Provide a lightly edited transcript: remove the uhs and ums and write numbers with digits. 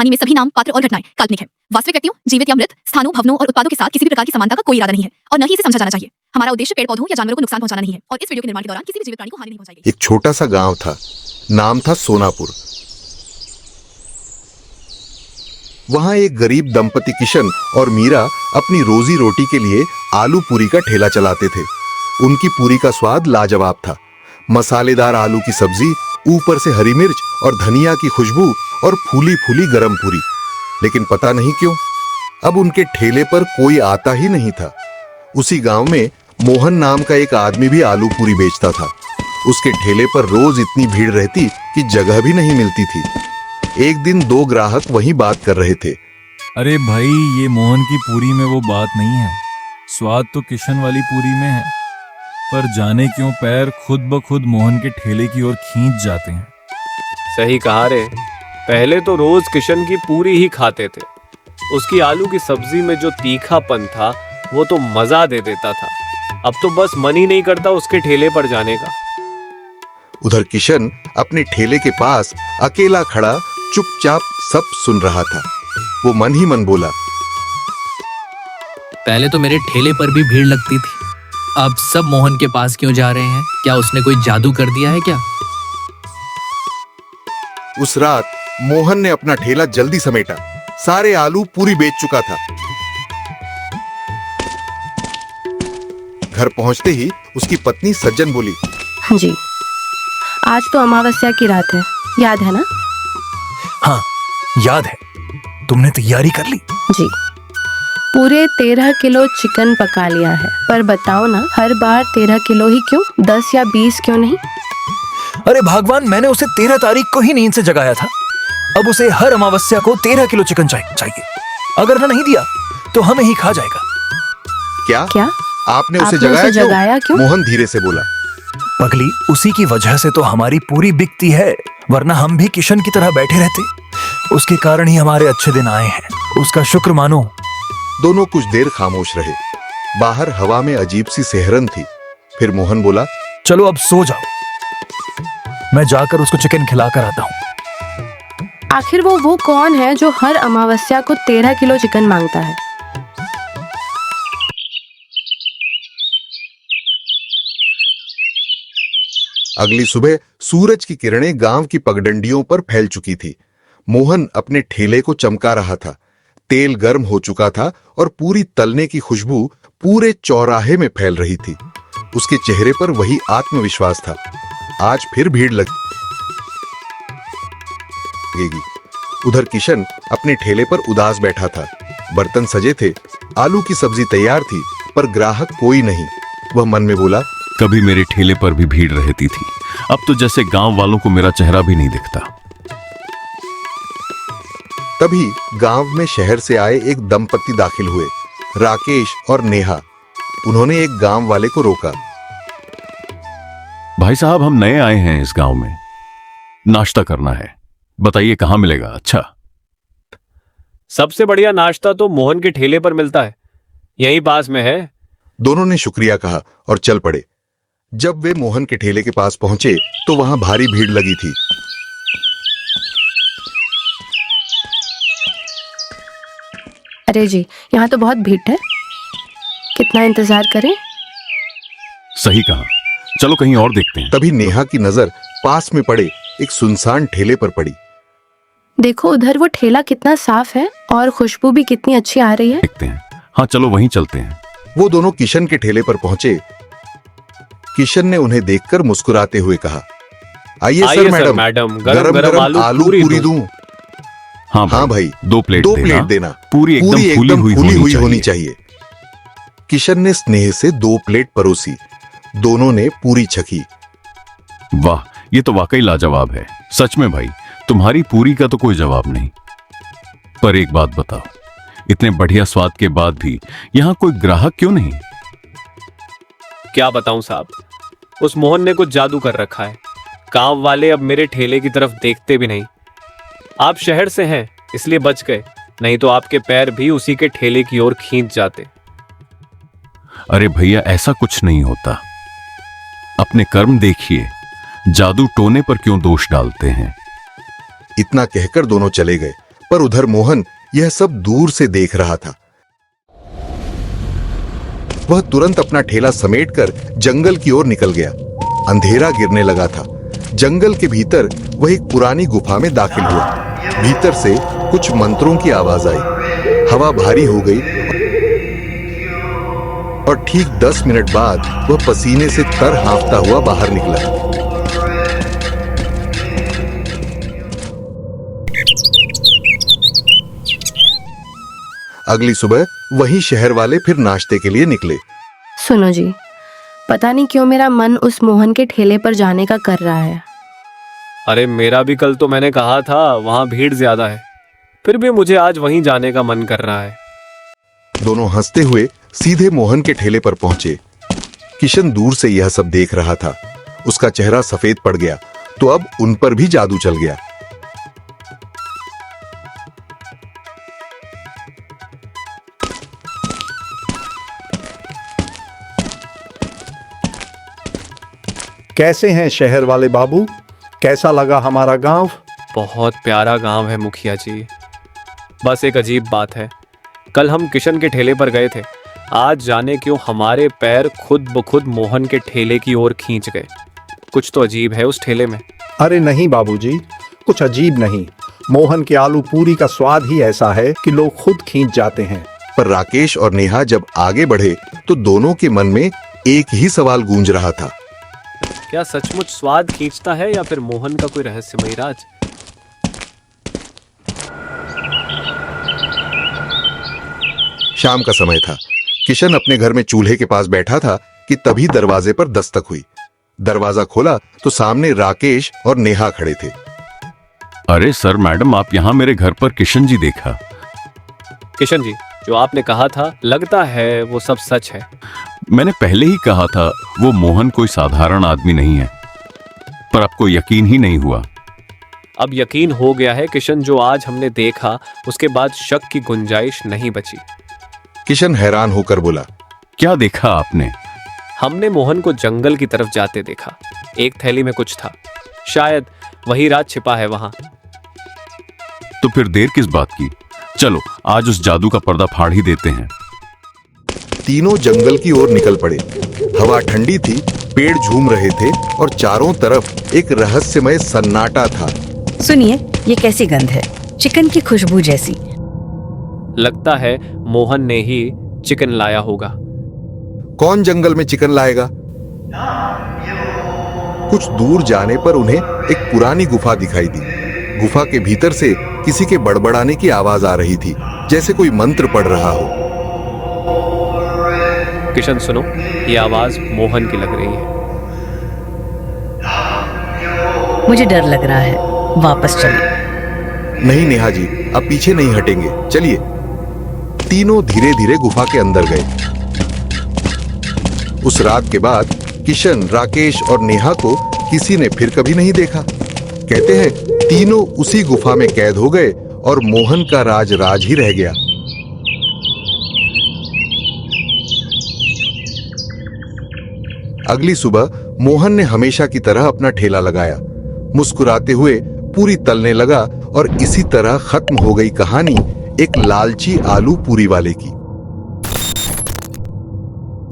कहानी में सभी नाम, पात्र और घटनाएं काल्पनिक है। वास्तविक व्यक्तियों, जीवित या मृत स्थानों, भवनों और उत्पादों के साथ किसी भी प्रकार की समानता का कोई इरादा नहीं है और न ही इसे समझा जाना चाहिए। हमारा उद्देश्य पेड़ पौधों या जानवरों को नुकसान पहुंचाना नहीं है और इस वीडियो के निर्माण के दौरान किसी भी जीवित प्राणी को हानि नहीं पहुंचाई गई। एक छोटा सा गांव था, नाम था सोनापुर। वहां एक गरीब दंपति किशन और मीरा अपनी रोजी रोटी के लिए आलू पूरी का ठेला चलाते थे। उनकी पूरी का स्वाद लाजवाब था। मसालेदार आलू की सब्जी, ऊपर से हरी मिर्च और धनिया की खुशबू और फूली फूली गरम पूरी। लेकिन पता नहीं क्यों अब उनके ठेले पर कोई आता ही नहीं था। उसी गांव में मोहन नाम का एक आदमी भी आलू पूरी बेचता था। उसके ठेले पर रोज इतनी भीड़ रहती कि जगह भी नहीं मिलती थी। एक दिन दो ग्राहक वहीं बात कर रहे थे। अरे भाई, ये मोहन की पूरी में वो बात नहीं है। स्वाद तो किशन वाली पूरी में है, पर जाने क्यों पैर खुद ब खुद मोहन के ठेले की ओर खींच जाते हैं। सही कहा रे। पहले तो रोज किशन की पूरी ही खाते थे। उसकी आलू की सब्जी में जो तीखापन था वो तो मजा दे देता था। अब तो बस मन ही नहीं करता उसके ठेले पर जाने का। उधर किशन अपने ठेले के पास अकेला खड़ा चुपचाप सब सुन रहा था। वो मन ही मन बोला, पहले तो मेरे ठेले पर भी भीड़ लगती थी, अब सब मोहन के पास क्यों जा रहे हैं? क्या उसने कोई जादू कर दिया है क्या? उस रात मोहन ने अपना ठेला जल्दी समेटा। सारे आलू पूरी बेच चुका था। घर पहुंचते ही उसकी पत्नी सज्जन बोली, जी, आज तो अमावस्या की रात है, याद है ना? हाँ, याद है। तुमने तैयारी कर ली? जी, पूरे 13 किलो चिकन पका लिया है। पर बताओ ना, हर बार 13 किलो ही क्यों? 10 या 20 क्यों नहीं? अरे भगवान, मैंने उसे 13 तारीख को ही नींद से जगाया था। अब उसे हर अमावस्या को 13 किलो चिकन चाहिए। अगर ना नहीं दिया तो हमें ही खा जाएगा। क्या? आपने उसे जगाया क्यों? मोहन धीरे से बोला। पगली, उसी की वजह से तो हमारी पूरी बिकती है, वरना हम भी किशन की तरह बैठे रहते। उसके कारण ही हमारे अच्छे दिन आए हैं। उसका शुक्र मानो। दोनों कुछ देर खामोश रहे। बाहर हवा में अजीब सी सिहरन थी। फिर मोहन बोला, चलो अब सो जाओ, मैं जाकर उसको चिकन खिलाकर आता हूँ। आखिर वो कौन है जो हर अमावस्या को 13 किलो चिकन मांगता है? अगली सुबह सूरज की किरणें गांव की पगडंडियों पर फैल चुकी थी। मोहन अपने ठेले को चमका रहा था। तेल गर्म हो चुका था और पूरी तलने की खुशबू पूरे चौराहे में फैल रही थी। उसके चेहरे पर वही आत्मविश्वास था। आज फिर भीड़ लगेगी। उधर किशन अपने ठेले पर उदास बैठा था। बर्तन सजे थे, आलू की सब्जी तैयार थी, पर ग्राहक कोई नहीं। वह मन में बोला, कभी मेरे ठेले पर भी भीड़ रहती थी, अब तो जैसे गांव वालों को मेरा चेहरा भी नहीं दिखता। तभी गांव में शहर से आए एक दंपति दाखिल हुए, राकेश और नेहा। उन्होंने एक गांव वाले को रोका। भाई साहब, हम नए आए हैं इस गांव में, नाश्ता करना है, बताइए कहां मिलेगा? अच्छा, सबसे बढ़िया नाश्ता तो मोहन के ठेले पर मिलता है, यहीं पास में है। दोनों ने शुक्रिया कहा और चल पड़े। जब वे मोहन के ठेले के पास पहुंचे तो वहां भारी भीड़ लगी थी। अरे जी, यहाँ तो बहुत भीड़ है, कितना इंतजार करें? सही कहा, चलो कहीं और देखते हैं। तभी नेहा की नजर पास में पड़े एक सुनसान ठेले पर पड़ी। देखो उधर, वो ठेला कितना साफ है और खुशबू भी कितनी अच्छी आ रही है। देखते हैं। हाँ चलो वहीं चलते हैं। वो दोनों किशन के ठेले पर पहुंचे। किशन ने उन्हें देखकर मुस्कुराते हुए कहा, आइए सर मैडम, गरम गरम आलू पूरी दूं। हाँ भाई, दो प्लेट देना। पूरी एकदम फूली हुई होनी चाहिए। किशन ने स्नेह से 2 प्लेट परोसी। दोनों ने पूरी छकी। वाह, ये तो वाकई लाजवाब है। सच में भाई, तुम्हारी पूरी का तो कोई जवाब नहीं। पर एक बात बताओ, इतने बढ़िया स्वाद के बाद भी यहां कोई ग्राहक क्यों नहीं? क्या बताऊं साहब, उस मोहन ने कुछ जादू कर रखा है। गांव वाले अब मेरे ठेले की तरफ देखते भी नहीं। आप शहर से हैं इसलिए बच गए, नहीं तो आपके पैर भी उसी के ठेले की ओर खींच जाते। अरे भैया, ऐसा कुछ नहीं होता। अपने कर्म देखिए, जादू टोने पर क्यों दोष डालते हैं? इतना कहकर दोनों चले गए, पर उधर मोहन यह सब दूर से देख रहा था। वह तुरंत अपना ठेला समेटकर जंगल की ओर निकल गया। अंधेरा गिरने लगा था। जंगल के भीतर वह एक पुरानी गुफा में दाखिल हुआ। भीतर से कुछ मंत्रों की आवाज आई। हवा भारी हो गई और ठीक 10 मिनट बाद वह पसीने से तर हाँफता हुआ बाहर निकला। अगली सुबह वही शहर वाले फिर नाश्ते के लिए निकले। सुनो जी, पता नहीं क्यों मेरा मन उस मोहन के ठेले पर जाने का कर रहा है। अरे मेरा भी कल तो मैंने कहा था वहां भीड़ ज्यादा है, फिर भी मुझे आज वहीं जाने का मन कर रहा है। दोनों हंसते हुए सीधे मोहन के ठेले पर पहुंचे। किशन दूर से यह सब देख रहा था। उसका चेहरा सफेद पड़ गया तो अब उन पर भी जादू चल गया। कैसे हैं शहर वाले बाबू? कैसा लगा हमारा गांव? बहुत प्यारा गांव है मुखिया जी। बस एक अजीब बात है, कल हम किशन के ठेले पर गए थे, आज जाने क्यों हमारे पैर खुद ब खुद मोहन के ठेले की ओर खींच गए। कुछ तो अजीब है उस ठेले में। अरे नहीं बाबूजी, कुछ अजीब नहीं। मोहन के आलू पूरी का स्वाद ही ऐसा है कि लोग खुद खींच जाते हैं। पर राकेश और नेहा जब आगे बढ़े तो दोनों के मन में एक ही सवाल गूंज रहा था। क्या सचमुच स्वाद खींचता है या फिर मोहन का कोई रहस्यमयी राज? शाम का समय था। किशन अपने घर में चूल्हे के पास बैठा था कि तभी दरवाजे पर दस्तक हुई। दरवाजा खोला तो सामने राकेश और नेहा खड़े थे। अरे सर मैडम, आप यहाँ मेरे घर पर किशन जी देखा। किशन जी, जो आपने कहा था लगता है वो सब सच है। मैंने पहले ही कहा था वो मोहन कोई साधारण आदमी नहीं है, पर आपको यकीन ही नहीं हुआ। अब यकीन हो गया है किशन, जो आज हमने देखा उसके बाद शक की गुंजाइश नहीं बची। किशन हैरान होकर बोला, क्या देखा आपने? हमने मोहन को जंगल की तरफ जाते देखा। एक थैली में कुछ था, शायद वही राज छिपा है वहां। तो फिर देर किस बात की? चलो आज उस जादू का पर्दा फाड़ ही देते हैं। तीनों जंगल की ओर निकल पड़े। हवा ठंडी थी, पेड़ झूम रहे थे और चारों तरफ एक रहस्यमय सन्नाटा था। सुनिए, ये कैसी गंध है? चिकन की खुशबू जैसी। लगता है मोहन ने ही चिकन लाया होगा। कौन जंगल में चिकन लाएगा? कुछ दूर जाने पर उन्हें एक पुरानी गुफा दिखाई दी। गुफा के भीतर से किसी के बड़बड़ाने की आवाज आ रही थी, जैसे कोई मंत्र पढ़ रहा हो। किशन सुनो, ये आवाज मोहन की लग रही है। मुझे डर लग रहा है, वापस चलिए। नहीं नेहा जी, अब पीछे नहीं हटेंगे, चलिए। तीनों धीरे धीरे गुफा के अंदर गए। उस रात के बाद किशन, राकेश और नेहा को किसी ने फिर कभी नहीं देखा। कहते हैं तीनों उसी गुफा में कैद हो गए और मोहन का राज राज ही रह गया। अगली सुबह मोहन ने हमेशा की तरह अपना ठेला लगाया। मुस्कुराते हुए पूरी तलने लगा और इसी तरह खत्म हो गई कहानी एक लालची आलू पूरी वाले की।